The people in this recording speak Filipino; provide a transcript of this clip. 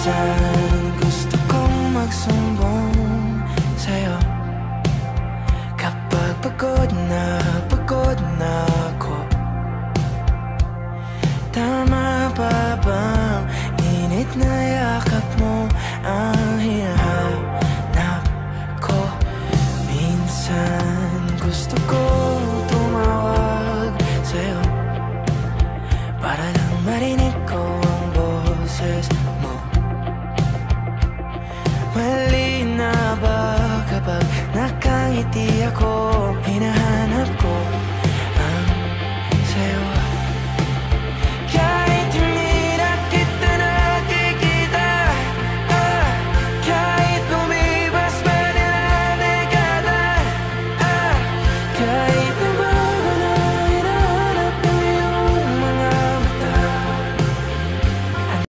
Minsan gusto kong magsumbong sa'yo kapag pagod na ako. Tama pa bang init na yakap mo ang hinahanap ko? Minsan gusto kong tumawag sa'yo para lang marinig ko ang boses mo. Mali na ba kapag nakangiti ako?